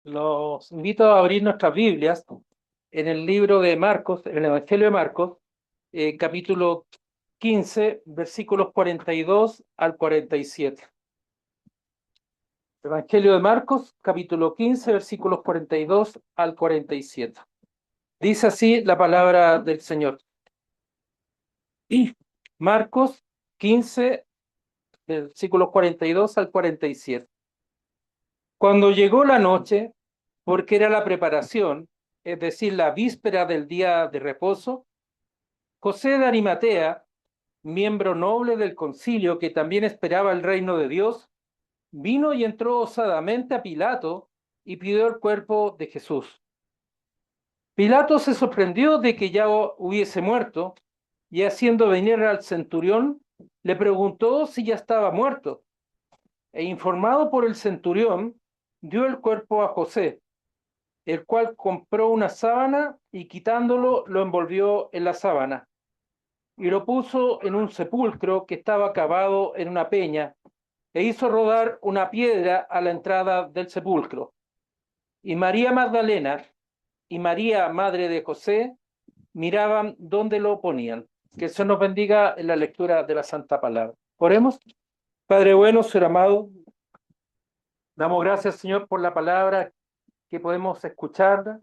Los invito a abrir nuestras Biblias en el libro de Marcos, en el Evangelio de Marcos, capítulo 15, versículos 42 al 47. Evangelio de Marcos, capítulo 15, versículos 42 al 47. Dice así la palabra del Señor. Y Marcos 15, versículos 42 al 47. Cuando llegó la noche, porque era la preparación, es decir, la víspera del día de reposo, José de Arimatea, miembro noble del concilio que también esperaba el reino de Dios, vino y entró osadamente a Pilato y pidió el cuerpo de Jesús. Pilato se sorprendió de que ya hubiese muerto y haciendo venir al centurión, le preguntó si ya estaba muerto. E informado por el centurión, dio el cuerpo a José, el cual compró una sábana y quitándolo lo envolvió en la sábana y lo puso en un sepulcro que estaba cavado en una peña e hizo rodar una piedra a la entrada del sepulcro. Y María Magdalena y María, madre de José, miraban dónde lo ponían. Que el Señor nos bendiga en la lectura de la Santa Palabra. Oremos. Padre bueno, Señor amado, damos gracias, Señor, por la palabra que podemos escucharla,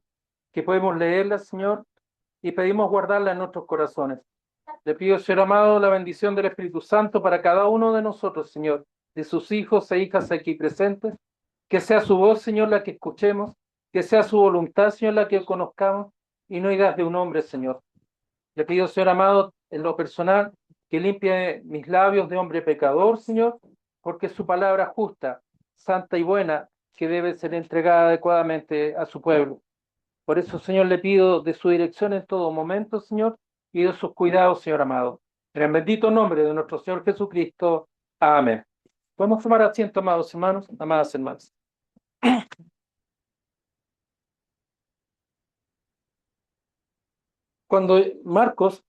que podemos leerla, Señor, y pedimos guardarla en nuestros corazones. Le pido, Señor amado, la bendición del Espíritu Santo para cada uno de nosotros, Señor, de sus hijos e hijas aquí presentes, que sea su voz, Señor, la que escuchemos, que sea su voluntad, Señor, la que conozcamos, y no ideas de un hombre, Señor. Le pido, Señor amado, en lo personal, que limpie mis labios de hombre pecador, Señor, porque es su palabra justa, santa y buena, que debe ser entregada adecuadamente a su pueblo. Por eso, Señor, le pido de su dirección en todo momento, Señor, y de sus cuidados, Señor amado. En el bendito nombre de nuestro Señor Jesucristo. Amén. Podemos tomar asiento, amados hermanos, amadas hermanas. Cuando Marcos,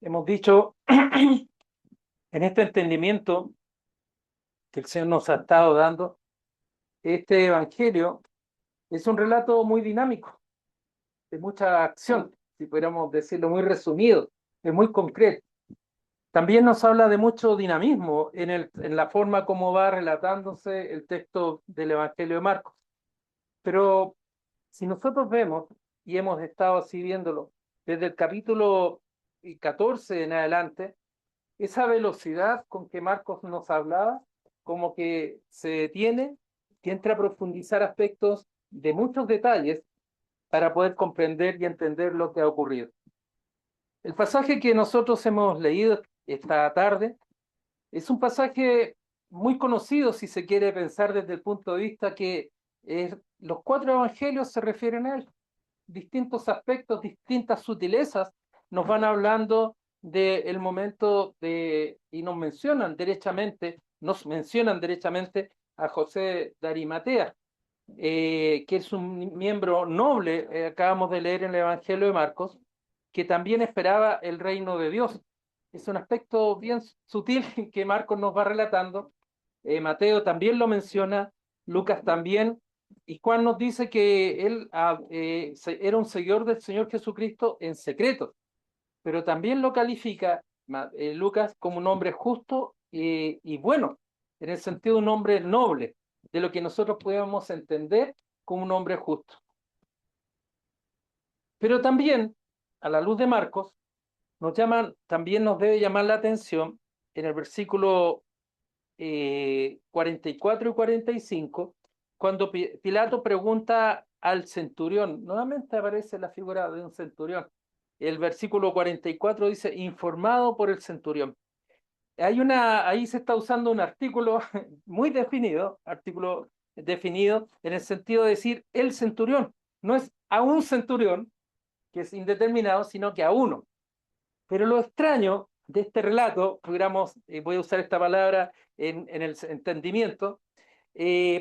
hemos dicho, en este entendimiento que el Señor nos ha estado dando, este evangelio es un relato muy dinámico, de mucha acción, si pudiéramos decirlo muy resumido, es muy concreto. También nos habla de mucho dinamismo en la forma como va relatándose el texto del Evangelio de Marcos. Pero si nosotros vemos, y hemos estado así viéndolo, desde el capítulo 14 en adelante, esa velocidad con que Marcos nos hablaba, como que se detiene, que entra a profundizar aspectos de muchos detalles para poder comprender y entender lo que ha ocurrido. El pasaje que nosotros hemos leído esta tarde es un pasaje muy conocido si se quiere pensar desde el punto de vista que los cuatro evangelios se refieren a él. Distintos aspectos, distintas sutilezas nos van hablando del momento y nos mencionan derechamente a José de Arimatea, que es un miembro noble, acabamos de leer en el Evangelio de Marcos, que también esperaba el reino de Dios. Es un aspecto bien sutil que Marcos nos va relatando. Mateo también lo menciona, Lucas también, y Juan nos dice que él era un seguidor del Señor Jesucristo en secreto, pero también lo califica Lucas como un hombre justo y bueno, en el sentido de un hombre noble, de lo que nosotros podemos entender como un hombre justo. Pero también, a la luz de Marcos, también nos debe llamar la atención en el versículo 44 y 45, cuando Pilato pregunta al centurión, nuevamente aparece la figura de un centurión. El versículo 44 dice, informado por el centurión. Ahí se está usando un artículo muy definido, artículo definido en el sentido de decir el centurión. No es a un centurión, que es indeterminado, sino que a uno. Pero lo extraño de este relato, voy a usar esta palabra en el entendimiento,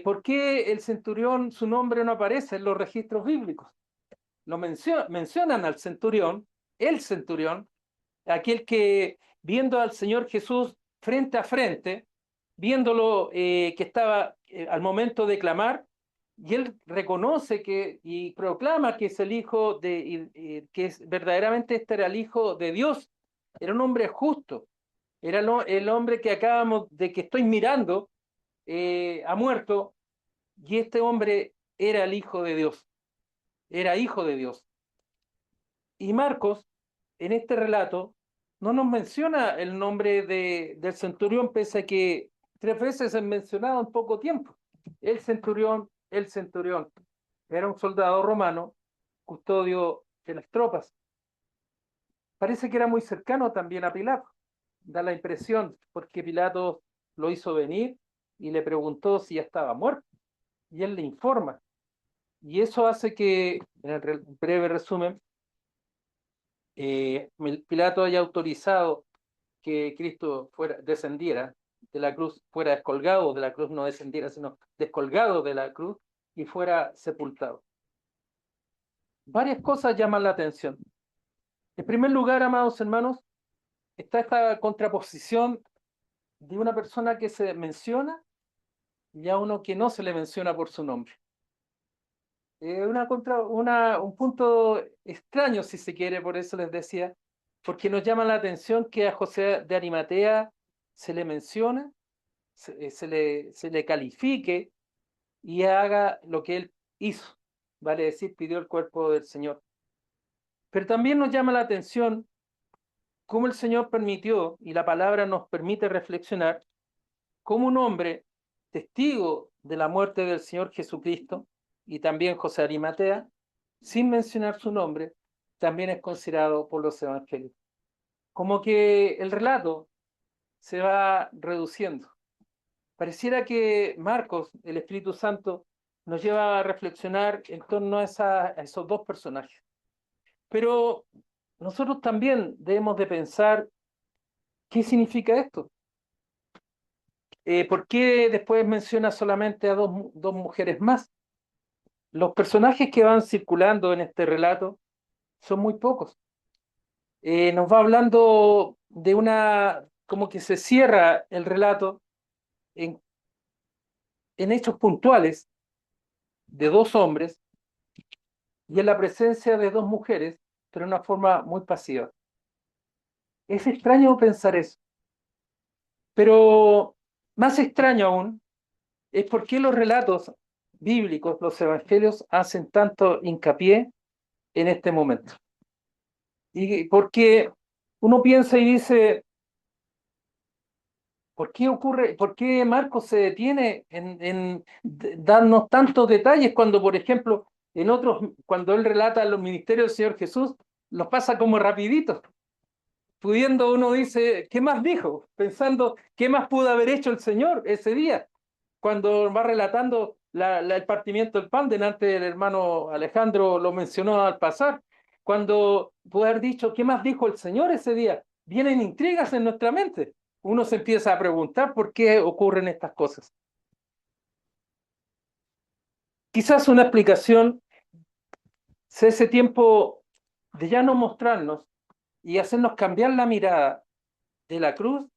¿por qué el centurión, su nombre no aparece en los registros bíblicos? Mencionan al centurión, el centurión, aquel que viendo al Señor Jesús frente a frente, viéndolo que estaba al momento de clamar, y él reconoce que y proclama que es el hijo que es verdaderamente este era el hijo de Dios, era un hombre justo, era el hombre que acabamos de que estoy mirando, ha muerto, y este hombre era el hijo de Dios, era hijo de Dios. Y Marcos, en este relato, no nos menciona el nombre del centurión, pese a que 3 veces es mencionado en poco tiempo. El centurión, era un soldado romano, custodio de las tropas. Parece que era muy cercano también a Pilato, da la impresión, porque Pilato lo hizo venir y le preguntó si ya estaba muerto, y él le informa. Y eso hace que, en el breve resumen, Pilato haya autorizado que Cristo descendiera de la cruz, fuera descolgado de la cruz, no descendiera, sino descolgado de la cruz y fuera sepultado. Varias cosas llaman la atención. En primer lugar, amados hermanos, está esta contraposición de una persona que se menciona y a uno que no se le menciona por su nombre. Un punto extraño, si se quiere, por eso les decía, porque nos llama la atención que a José de Arimatea se le menciona, se le califique y haga lo que él hizo, vale decir, pidió el cuerpo del Señor. Pero también nos llama la atención cómo el Señor permitió, y la palabra nos permite reflexionar, cómo un hombre testigo de la muerte del Señor Jesucristo, y también José de Arimatea, sin mencionar su nombre, también es considerado por los evangelios. Como que el relato se va reduciendo. Pareciera que Marcos, el Espíritu Santo, nos lleva a reflexionar en torno a esos dos personajes. Pero nosotros también debemos de pensar qué significa esto. ¿Por qué después menciona solamente a dos mujeres más? Los personajes que van circulando en este relato son muy pocos. Nos va hablando de como que se cierra el relato en, en hechos puntuales de dos hombres y en la presencia de dos mujeres, pero de una forma muy pasiva. Es extraño pensar eso, pero más extraño aún es por qué los relatos bíblicos, los evangelios, hacen tanto hincapié en este momento. Y porque uno piensa y dice, ¿por qué ocurre, por qué Marcos se detiene en darnos tantos detalles cuando, por ejemplo, en otros, cuando él relata los ministerios del Señor Jesús, los pasa como rapidito? Pudiendo uno dice, ¿qué más dijo? Pensando, ¿qué más pudo haber hecho el Señor ese día? Cuando va relatando el partimiento del pan, delante del hermano Alejandro lo mencionó al pasar, cuando pudo haber dicho, ¿qué más dijo el Señor ese día? Vienen intrigas en nuestra mente. Uno se empieza a preguntar por qué ocurren estas cosas. Quizás una explicación sea ese tiempo de ya no mostrarnos y hacernos cambiar la mirada de la cruz,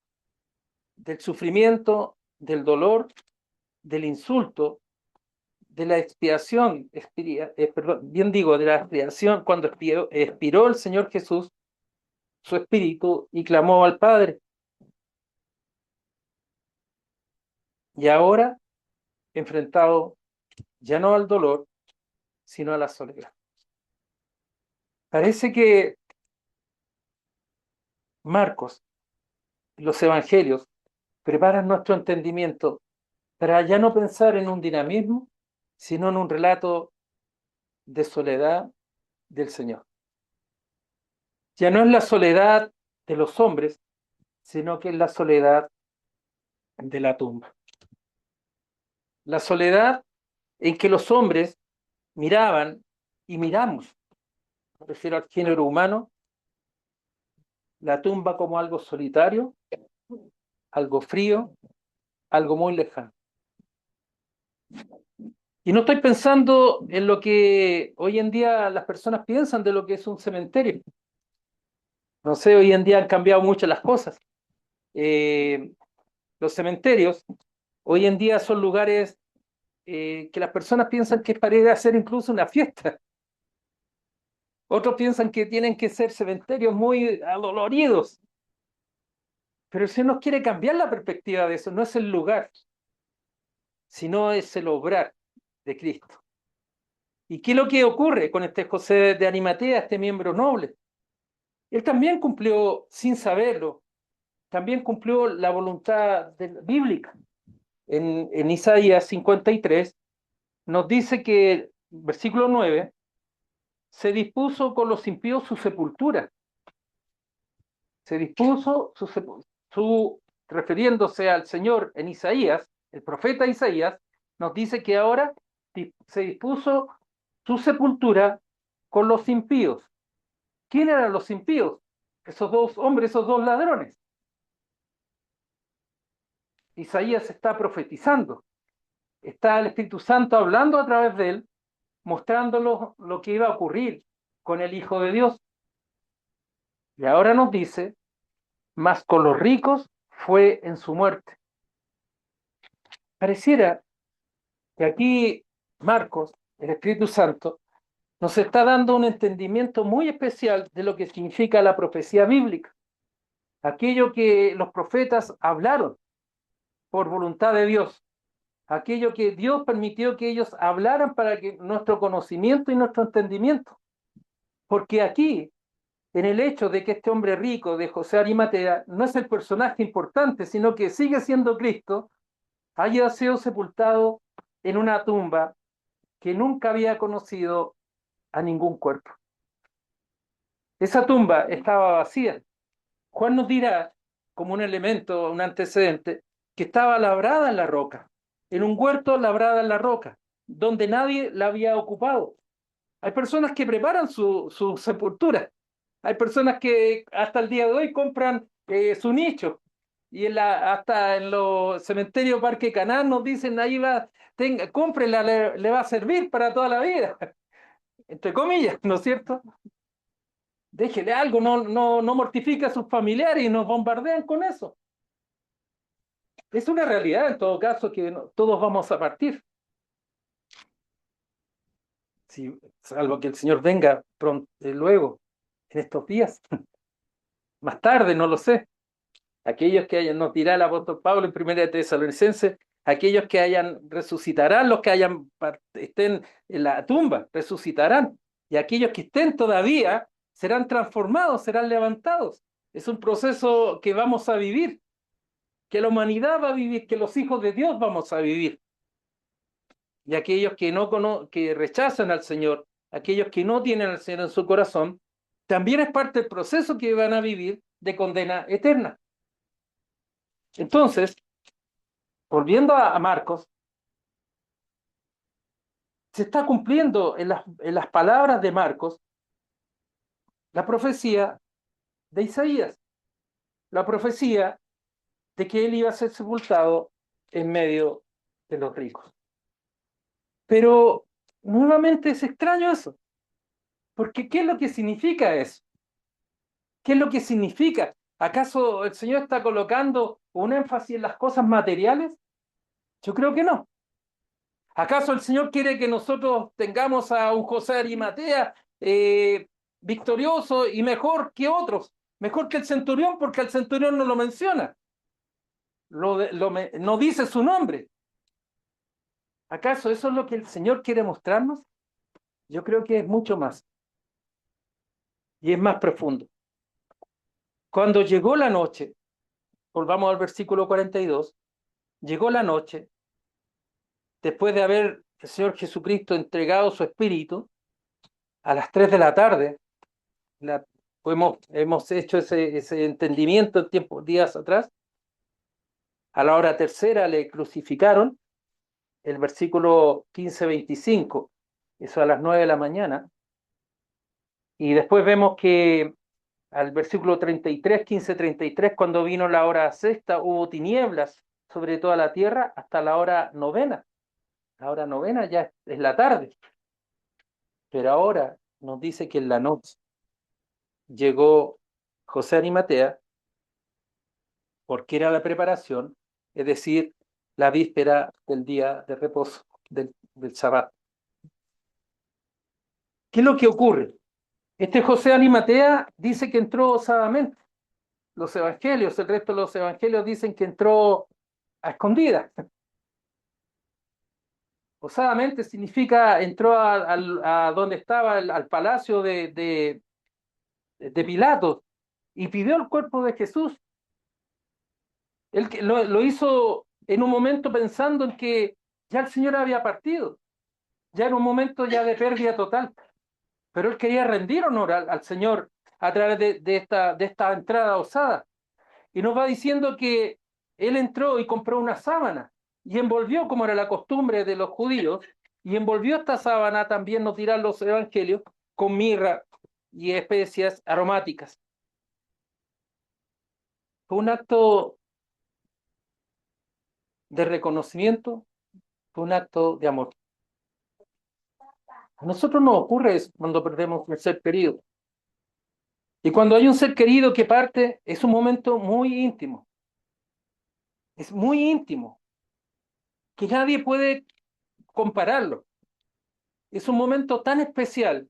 del sufrimiento, del dolor, del insulto, de la expiación, perdón, bien digo, de la expiación, cuando expiró el Señor Jesús su espíritu y clamó al Padre. Y ahora, enfrentado ya no al dolor, sino a la soledad. Parece que Marcos, los evangelios, preparan nuestro entendimiento para ya no pensar en un dinamismo, sino en un relato de soledad del Señor. Ya no es la soledad de los hombres, sino que es la soledad de la tumba. La soledad en que los hombres miraban y miramos, me refiero al género humano, la tumba como algo solitario, algo frío, algo muy lejano. Y no estoy pensando en lo que hoy en día las personas piensan de lo que es un cementerio. No sé, hoy en día han cambiado mucho las cosas. Los cementerios hoy en día son lugares que las personas piensan que es para ir a hacer incluso una fiesta. Otros piensan que tienen que ser cementerios muy adoloridos. Pero el Señor nos quiere cambiar la perspectiva de eso. No es el lugar, sino es el obrar de Cristo. ¿Y qué es lo que ocurre con este José de Arimatea, este miembro noble? Él también cumplió, sin saberlo, también cumplió la voluntad bíblica. En Isaías 53 nos dice que, versículo 9, se dispuso con los impíos su sepultura. Se dispuso refiriéndose al Señor en Isaías, el profeta Isaías, nos dice que ahora se dispuso su sepultura con los impíos. ¿Quién eran los impíos? Esos dos hombres, esos dos ladrones. Isaías está profetizando. Está el Espíritu Santo hablando a través de él, mostrándolo lo que iba a ocurrir con el Hijo de Dios. Y ahora nos dice, mas con los ricos fue en su muerte. Pareciera que aquí Marcos, el Espíritu Santo, nos está dando un entendimiento muy especial de lo que significa la profecía bíblica. Aquello que los profetas hablaron por voluntad de Dios. Aquello que Dios permitió que ellos hablaran para que nuestro conocimiento y nuestro entendimiento. Porque aquí, en el hecho de que este hombre rico de José Arimatea no es el personaje importante, sino que sigue siendo Cristo, haya sido sepultado en una tumba que nunca había conocido a ningún cuerpo. Esa tumba estaba vacía. Juan nos dirá, como un elemento, un antecedente, que estaba labrada en la roca, en un huerto labrada en la roca, donde nadie la había ocupado. Hay personas que preparan su sepultura. Hay personas que hasta el día de hoy compran su nicho. Y hasta en los cementerios Parque Canal nos dicen, ahí va, cómprela, le va a servir para toda la vida. Entre comillas, ¿no es cierto? Déjele algo, no mortifica a sus familiares y nos bombardean con eso. Es una realidad en todo caso que todos vamos a partir. Si, salvo que el Señor venga pronto, luego, en estos días, más tarde, no lo sé. Aquellos que hayan, nos dirá el apóstol Pablo en 1 de Tesalonicenses, aquellos que hayan, resucitarán, los que estén en la tumba, resucitarán. Y aquellos que estén todavía serán transformados, serán levantados. Es un proceso que vamos a vivir, que la humanidad va a vivir, que los hijos de Dios vamos a vivir. Y aquellos que rechazan al Señor, aquellos que no tienen al Señor en su corazón, también es parte del proceso que van a vivir de condena eterna. Entonces, volviendo a Marcos, se está cumpliendo en las palabras de Marcos la profecía de Isaías, la profecía de que él iba a ser sepultado en medio de los ricos. Pero nuevamente es extraño eso, porque ¿qué es lo que significa eso? ¿Qué es lo que significa? ¿Acaso el Señor está colocando un énfasis en las cosas materiales? Yo creo que no. ¿Acaso el Señor quiere que nosotros tengamos a un José Arimatea victorioso y mejor que otros? Mejor que el centurión, porque el centurión no lo menciona. No dice su nombre. ¿Acaso eso es lo que el Señor quiere mostrarnos? Yo creo que es mucho más. Y es más profundo. Cuando llegó la noche, volvamos al versículo 42, llegó la noche, después de haber el Señor Jesucristo entregado su espíritu, a las 3 de la tarde, hemos hecho ese entendimiento en días atrás, a la hora tercera le crucificaron, el versículo 15-25, eso a las 9 de la mañana, y después vemos que al versículo 33, 15-33, cuando vino la hora sexta, hubo tinieblas sobre toda la tierra hasta la hora novena. La hora novena ya es la tarde. Pero ahora nos dice que en la noche llegó José Arimatea, porque era la preparación, es decir, la víspera del día de reposo. del Sabbat. ¿Qué es lo que ocurre? Este José Arimatea dice que entró osadamente. Los evangelios, el resto de los evangelios dicen que entró a escondidas. Osadamente significa entró a donde estaba, al palacio de Pilato y pidió el cuerpo de Jesús. Él lo hizo en un momento pensando en que ya el Señor había partido, ya en un momento ya de pérdida total, pero él quería rendir honor al Señor a través de esta entrada osada. Y nos va diciendo que él entró y compró una sábana y envolvió, como era la costumbre de los judíos, y envolvió esta sábana, también nos dirán los evangelios, con mirra y especias aromáticas. Fue un acto de reconocimiento, fue un acto de amor. A nosotros nos ocurre eso cuando perdemos un ser querido. Y cuando hay un ser querido que parte, es un momento muy íntimo. Es muy íntimo, que nadie puede compararlo. Es un momento tan especial.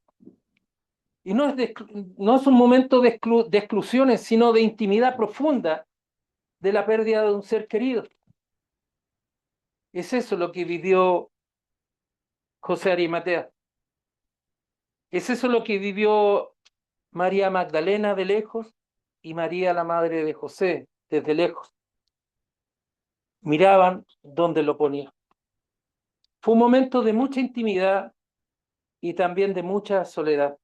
Y no es un momento de exclusiones, sino de intimidad profunda de la pérdida de un ser querido. Es eso lo que vivió José Arimatea. Es eso lo que vivió María Magdalena de lejos y María, la madre de José, desde lejos. Miraban dónde lo ponía. Fue un momento de mucha intimidad y también de mucha soledad.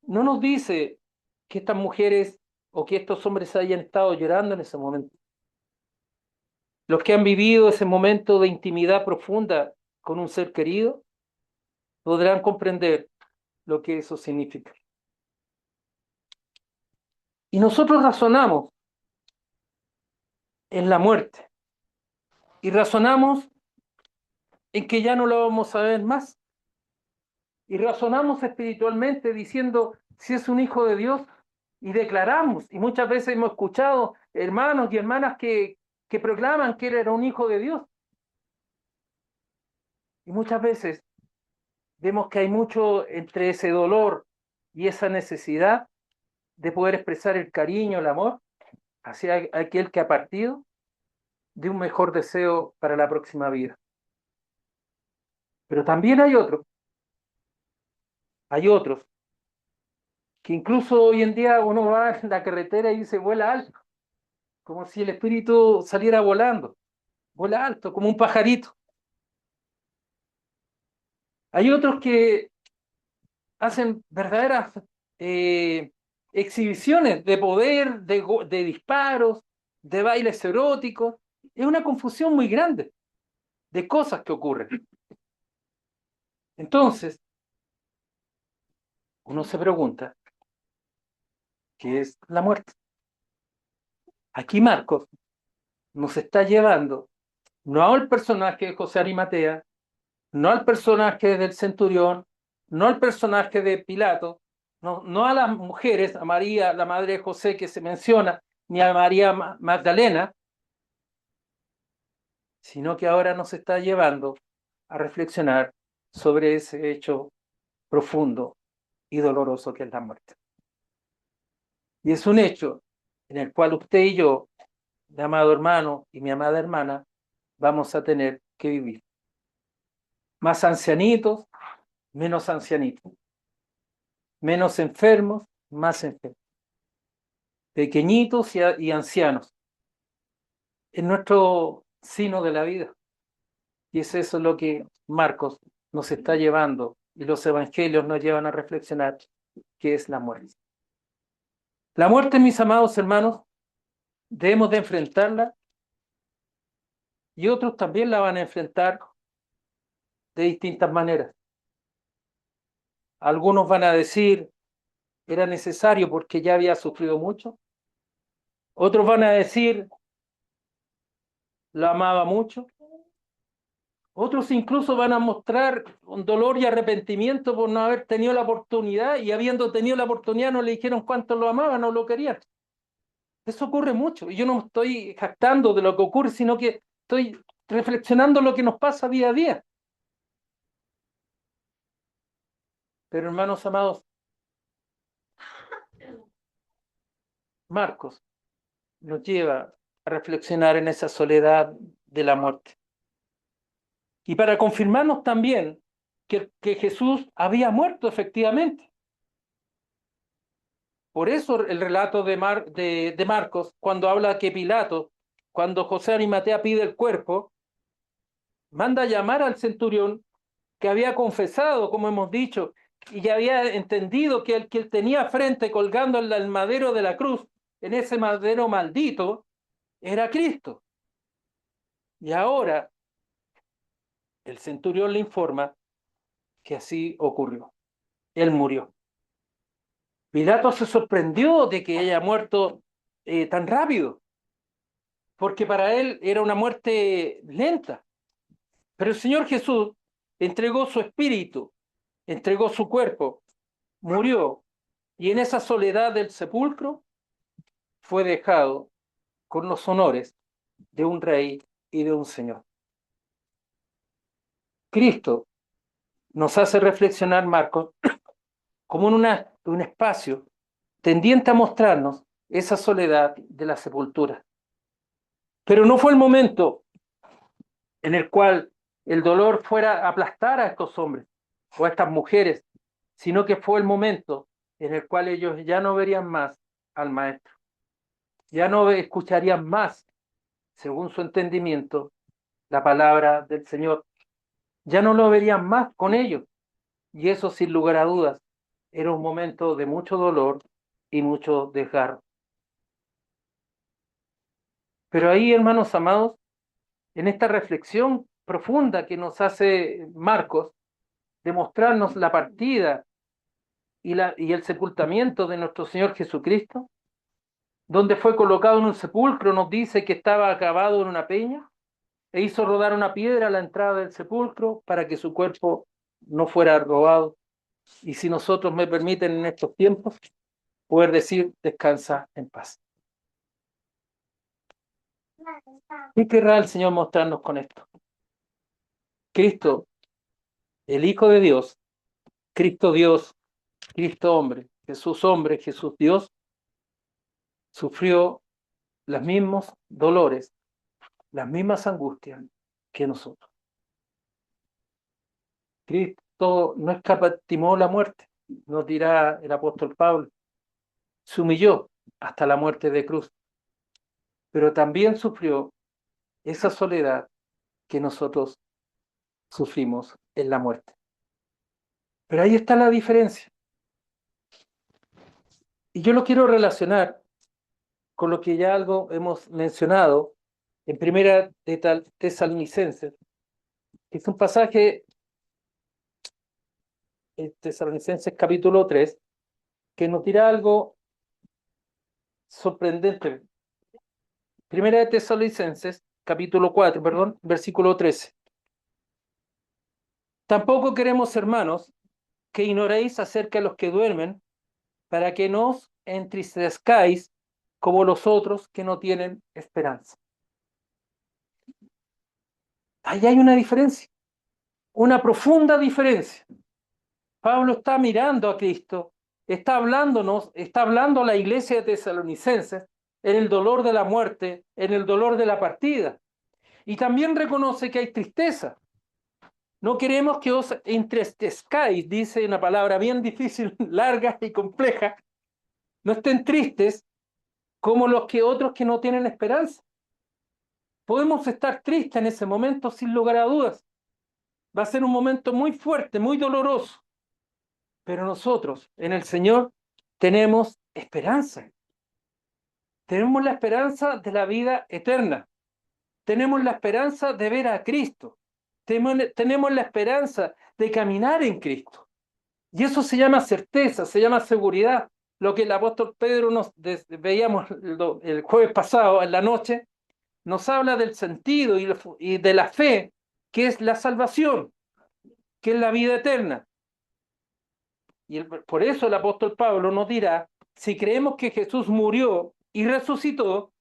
No nos dice que estas mujeres o que estos hombres hayan estado llorando en ese momento. Los que han vivido ese momento de intimidad profunda con un ser querido podrán comprender lo que eso significa. Y nosotros razonamos en la muerte y razonamos en que ya no lo vamos a ver más y razonamos espiritualmente diciendo si es un hijo de Dios y declaramos, y muchas veces hemos escuchado hermanos y hermanas que proclaman que él era un hijo de Dios. Y muchas veces vemos que hay mucho entre ese dolor y esa necesidad de poder expresar el cariño, el amor hacia aquel que ha partido, de un mejor deseo para la próxima vida. Pero también hay otros, que incluso hoy en día uno va en la carretera y se vuela alto, como si el espíritu saliera volando, vuela alto, como un pajarito. Hay otros que hacen verdaderas exhibiciones de poder, de disparos, de bailes eróticos. Es una confusión muy grande de cosas que ocurren. Entonces, uno se pregunta, ¿qué es la muerte? Aquí Marcos nos está llevando no al personaje de José Arimatea, no al personaje del centurión, no al personaje de Pilato, no a las mujeres, a María, la madre de José que se menciona, ni a María Magdalena, sino que ahora nos está llevando a reflexionar sobre ese hecho profundo y doloroso que es la muerte. Y es un hecho en el cual usted y yo, mi amado hermano y mi amada hermana, vamos a tener que vivir. Más ancianitos, menos ancianitos. Menos enfermos, más enfermos. Pequeñitos y ancianos. Es nuestro sino de la vida. Y es eso lo que Marcos nos está llevando y los evangelios nos llevan a reflexionar, que es la muerte. La muerte, mis amados hermanos, debemos de enfrentarla y otros también la van a enfrentar de distintas maneras. Algunos van a decir, era necesario porque ya había sufrido mucho. Otros van a decir, lo amaba mucho. Otros incluso van a mostrar un dolor y arrepentimiento por no haber tenido la oportunidad y habiendo tenido la oportunidad no le dijeron cuánto lo amaban, no lo querían. Eso ocurre mucho y yo no me estoy jactando de lo que ocurre, sino que estoy reflexionando lo que nos pasa día a día. Pero hermanos amados, Marcos nos lleva a reflexionar en esa soledad de la muerte. Y para confirmarnos también que Jesús había muerto efectivamente. Por eso el relato de Marcos, cuando habla que Pilato, cuando José Arimatea pide el cuerpo, manda a llamar al centurión que había confesado, como hemos dicho, y ya había entendido que el que él tenía frente colgando en el madero de la cruz, en ese madero maldito, era Cristo. Y ahora el centurión le informa que así ocurrió. Él murió. Pilato se sorprendió de que haya muerto tan rápido, porque para él era una muerte lenta. Pero el Señor Jesús entregó su espíritu, entregó su cuerpo, murió, y en esa soledad del sepulcro fue dejado con los honores de un rey y de un señor. Cristo nos hace reflexionar, Marcos, como en un espacio tendiente a mostrarnos esa soledad de la sepultura. Pero no fue el momento en el cual el dolor fuera a aplastar a estos hombres o a estas mujeres, sino que fue el momento en el cual ellos ya no verían más al Maestro, ya no escucharían más, según su entendimiento, la palabra del Señor, ya no lo verían más con ellos, y eso sin lugar a dudas era un momento de mucho dolor y mucho desgarro. Pero ahí, hermanos amados, en esta reflexión profunda que nos hace Marcos, de mostrarnos la partida y el sepultamiento de nuestro Señor Jesucristo, donde fue colocado en un sepulcro, nos dice que estaba acabado en una peña, e hizo rodar una piedra a la entrada del sepulcro para que su cuerpo no fuera robado. Y si nosotros me permiten en estos tiempos, poder decir, descansa en paz. ¿Qué querrá el Señor mostrarnos con esto? Cristo, el Hijo de Dios, Cristo Dios, Cristo hombre, Jesús Dios, sufrió los mismos dolores, las mismas angustias que nosotros. Cristo no escatimó la muerte, nos dirá el apóstol Pablo, se humilló hasta la muerte de cruz, pero también sufrió esa soledad que nosotros sufrimos en la muerte. Pero ahí está la diferencia. Y yo lo quiero relacionar con lo que ya algo hemos mencionado en Primera de Tesalonicenses, que es un pasaje en Tesalonicenses capítulo 3, que nos dirá algo sorprendente. Primera de Tesalonicenses, capítulo 4, perdón, versículo 13. Tampoco queremos, hermanos, que ignoréis acerca de los que duermen, para que no os entristezcáis como los otros que no tienen esperanza. Ahí hay una diferencia, una profunda diferencia. Pablo está mirando a Cristo, está hablando a la iglesia de Tesalonicenses en el dolor de la muerte, en el dolor de la partida. Y también reconoce que hay tristeza. No queremos que os entristezcáis, dice una palabra bien difícil, larga y compleja. No estén tristes como los que otros que no tienen esperanza. Podemos estar tristes en ese momento sin lugar a dudas. Va a ser un momento muy fuerte, muy doloroso. Pero nosotros, en el Señor, tenemos esperanza. Tenemos la esperanza de la vida eterna. Tenemos la esperanza de ver a Cristo. Tenemos la esperanza de caminar en Cristo. Y eso se llama certeza, se llama seguridad. Lo que el apóstol Pedro veíamos el jueves pasado en la noche, nos habla del sentido y de la fe, que es la salvación, que es la vida eterna. Y por eso el apóstol Pablo nos dirá, si creemos que Jesús murió y resucitó,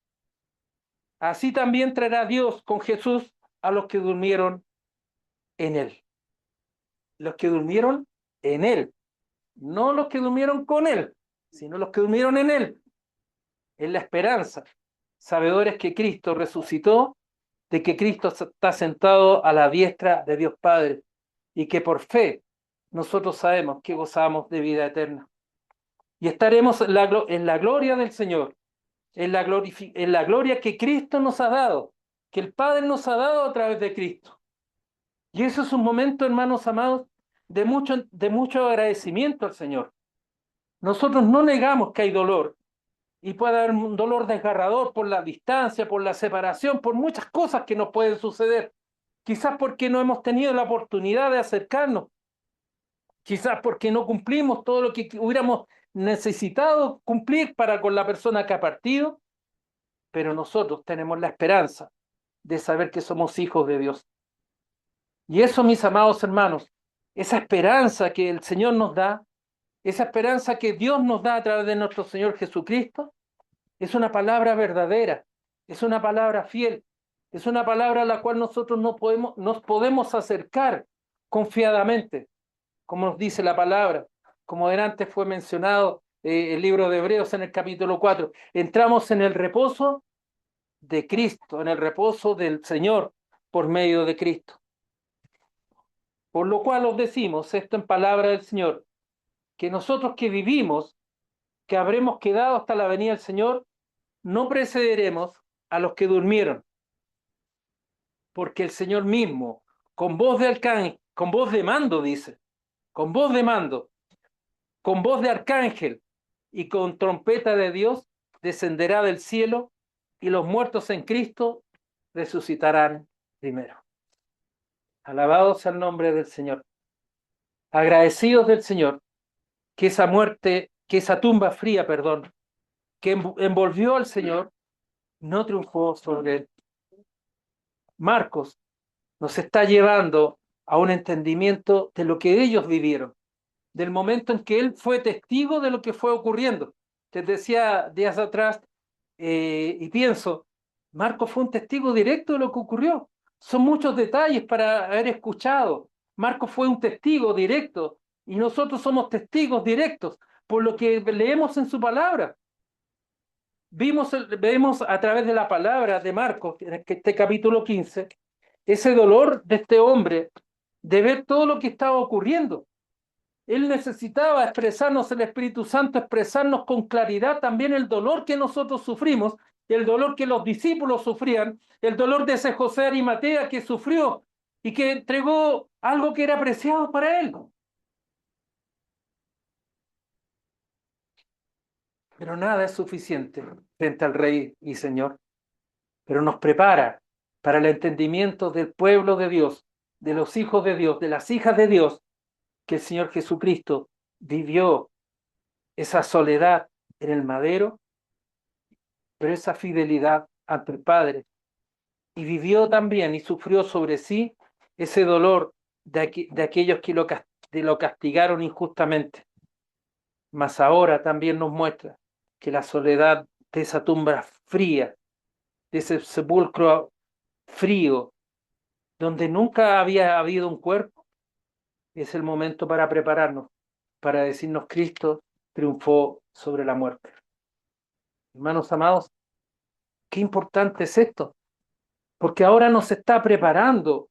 así también traerá Dios con Jesús a los que durmieron en Él. Los que durmieron en Él. No los que durmieron con Él, sino los que durmieron en Él. En la esperanza. Sabedores que Cristo resucitó, de que Cristo está sentado a la diestra de Dios Padre y que por fe nosotros sabemos que gozamos de vida eterna. Y estaremos en la gloria del Señor, en la gloria que Cristo nos ha dado, que el Padre nos ha dado a través de Cristo. Y eso es un momento, hermanos amados, de mucho agradecimiento al Señor. Nosotros no negamos que hay dolor, y puede haber un dolor desgarrador por la distancia, por la separación, por muchas cosas que nos pueden suceder. Quizás porque no hemos tenido la oportunidad de acercarnos, quizás porque no cumplimos todo lo que hubiéramos necesitado cumplir para con la persona que ha partido, pero nosotros tenemos la esperanza de saber que somos hijos de Dios. Y eso, mis amados hermanos, esa esperanza que el Señor nos da, esa esperanza que Dios nos da a través de nuestro Señor Jesucristo, es una palabra verdadera, es una palabra fiel, es una palabra a la cual nosotros nos podemos acercar confiadamente, como nos dice la palabra, como delante fue mencionado el libro de Hebreos en el capítulo 4. Entramos en el reposo de Cristo, en el reposo del Señor por medio de Cristo. Por lo cual os decimos esto en palabra del Señor, que nosotros que vivimos, que habremos quedado hasta la venida del Señor, no precederemos a los que durmieron, porque el Señor mismo, con voz de arcángel, con voz de mando, dice, con voz de mando, con voz de arcángel y con trompeta de Dios, descenderá del cielo y los muertos en Cristo resucitarán primero. Alabados al nombre del Señor. Agradecidos del Señor que esa muerte, que esa tumba fría, perdón, que envolvió al Señor, no triunfó sobre él. Marcos nos está llevando a un entendimiento de lo que ellos vivieron, del momento en que él fue testigo de lo que fue ocurriendo. Les decía días atrás, y pienso, Marcos fue un testigo directo de lo que ocurrió. Son muchos detalles para haber escuchado. Marcos fue un testigo directo y nosotros somos testigos directos por lo que leemos en su palabra. Vemos a través de la palabra de Marcos, en este capítulo 15, ese dolor de este hombre de ver todo lo que estaba ocurriendo. Él necesitaba expresarnos, el Espíritu Santo, expresarnos con claridad también el dolor que nosotros sufrimos, el dolor que los discípulos sufrían, el dolor de ese José de Arimatea que sufrió y que entregó algo que era preciado para él. Pero nada es suficiente frente al Rey y Señor, pero nos prepara para el entendimiento del pueblo de Dios, de los hijos de Dios, de las hijas de Dios, que el Señor Jesucristo vivió esa soledad en el madero, pero esa fidelidad ante el Padre. Y vivió también y sufrió sobre sí ese dolor de aquellos que lo castigaron injustamente. Mas ahora también nos muestra que la soledad de esa tumba fría, de ese sepulcro frío, donde nunca había habido un cuerpo, es el momento para prepararnos, para decirnos Cristo triunfó sobre la muerte. Hermanos amados, qué importante es esto, porque ahora nos está preparando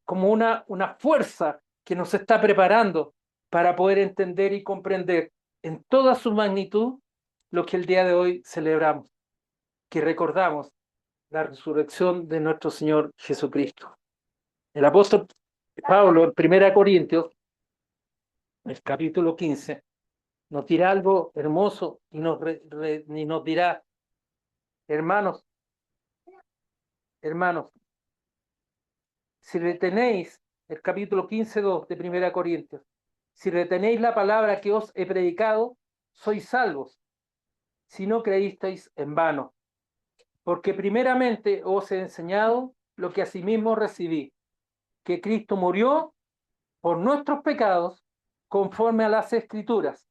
como una fuerza que nos está preparando para poder entender y comprender en toda su magnitud lo que el día de hoy celebramos, que recordamos la resurrección de nuestro Señor Jesucristo. El apóstol Pablo, en 1 Corintios, el capítulo 15, nos dirá algo hermoso y nos dirá, hermanos, hermanos, si retenéis el capítulo 15:2 de 1 Corintios, si retenéis la palabra que os he predicado, sois salvos, si no creísteis en vano. Porque primeramente os he enseñado lo que asimismo recibí, que Cristo murió por nuestros pecados conforme a las Escrituras.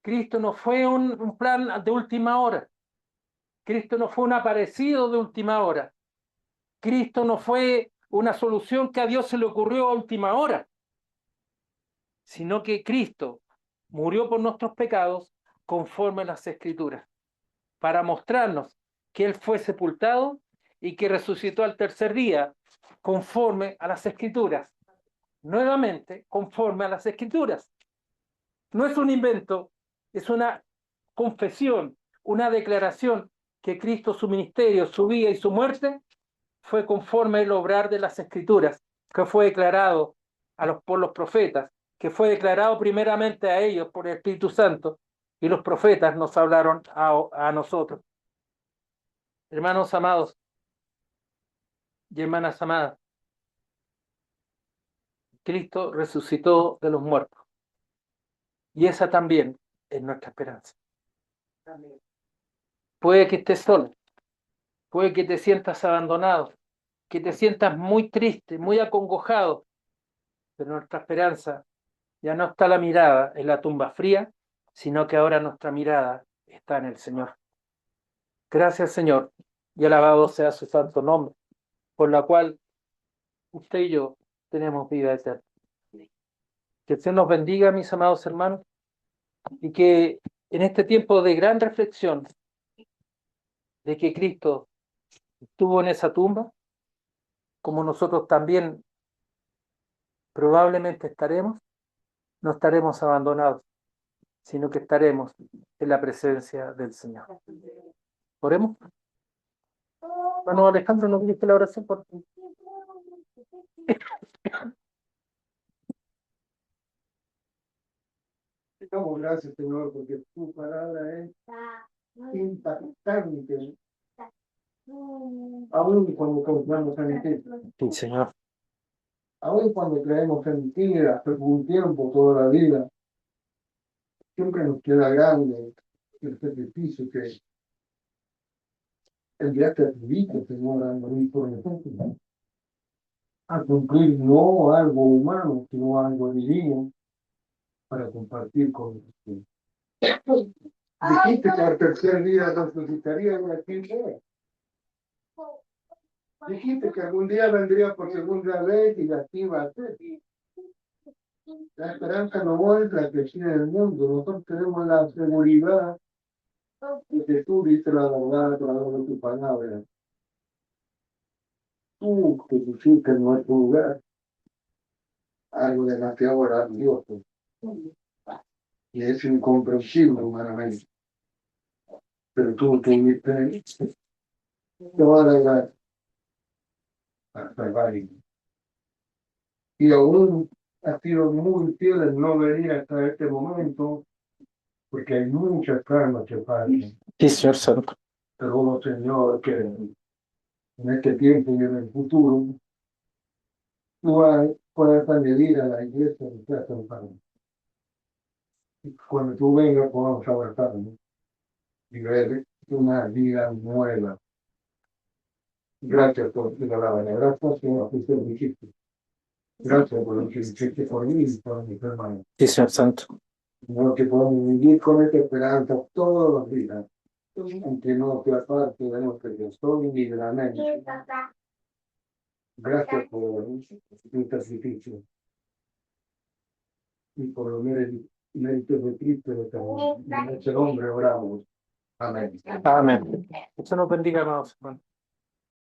Cristo no fue un plan de última hora. Cristo no fue un aparecido de última hora. Cristo no fue una solución que a Dios se le ocurrió a última hora, sino que Cristo murió por nuestros pecados conforme a las Escrituras, para mostrarnos que Él fue sepultado y que resucitó al tercer día conforme a las Escrituras. Nuevamente, conforme a las Escrituras. No es un invento, es una confesión, una declaración que Cristo, su ministerio, su vida y su muerte fue conforme al obrar de las Escrituras, que fue declarado por los profetas, que fue declarado primeramente a ellos por el Espíritu Santo, y los profetas nos hablaron a nosotros. Hermanos amados y hermanas amadas, Cristo resucitó de los muertos, y esa también es nuestra esperanza. Puede que estés solo, puede que te sientas abandonado, que te sientas muy triste, muy acongojado, pero nuestra esperanza ya no está la mirada en la tumba fría, sino que ahora nuestra mirada está en el Señor. Gracias, Señor, y alabado sea su santo nombre, por la cual usted y yo tenemos vida eterna. Que el Señor nos bendiga, mis amados hermanos, y que en este tiempo de gran reflexión de que Cristo estuvo en esa tumba, como nosotros también probablemente estaremos, no estaremos abandonados, sino que estaremos en la presencia del Señor. Oremos. Bueno, Alejandro, ¿no dijiste la oración por ti? Te damos gracias, Señor, porque tu palabra es impactante, aún cuando confiamos en ti, Sí, Señor. aún cuando creemos en ti, hasta un tiempo, toda la vida, siempre nos queda grande el sacrificio que enviaste a tu Hijo, Señor, a morir por nosotros, a cumplir no algo humano, sino algo divino, para compartir con nosotros. Dijiste que al tercer día resucitaría de aquí. Dijiste que algún día vendría por segunda vez y así va a ser. La esperanza no es la que tiene el mundo. Nosotros tenemos la seguridad de que tú dices la verdad a través de tu palabra. Tú que pusiste en nuestro lugar algo demasiado grandioso y es incomprensible humanamente. Pero tú tuviste toda la edad para salvar. Y aún has sido muy fiel en no venir hasta este momento, porque hay muchas armas que faltan. Sí, Señor Santo. Pero uno, Señor, que en este tiempo y en el futuro, tú puedas añadir a la iglesia que te hacen falta. Y cuando tú vengas, podamos abrazarnos y ver una vida nueva. Gracias por tu palabra. Gracias, Señor, que usted me hiciste. Gracias por lo que hiciste por mí y por mis hermanos. Sí, Señor Santo. Señor, que podamos vivir con esta esperanza todos los días, aunque no te aparte de nuestro que soy ni de la mente. Gracias por tu sacrificio y por los méritos de Cristo también. En este nombre oramos. Amén. Amén. Eso nos bendiga, amados hermanos.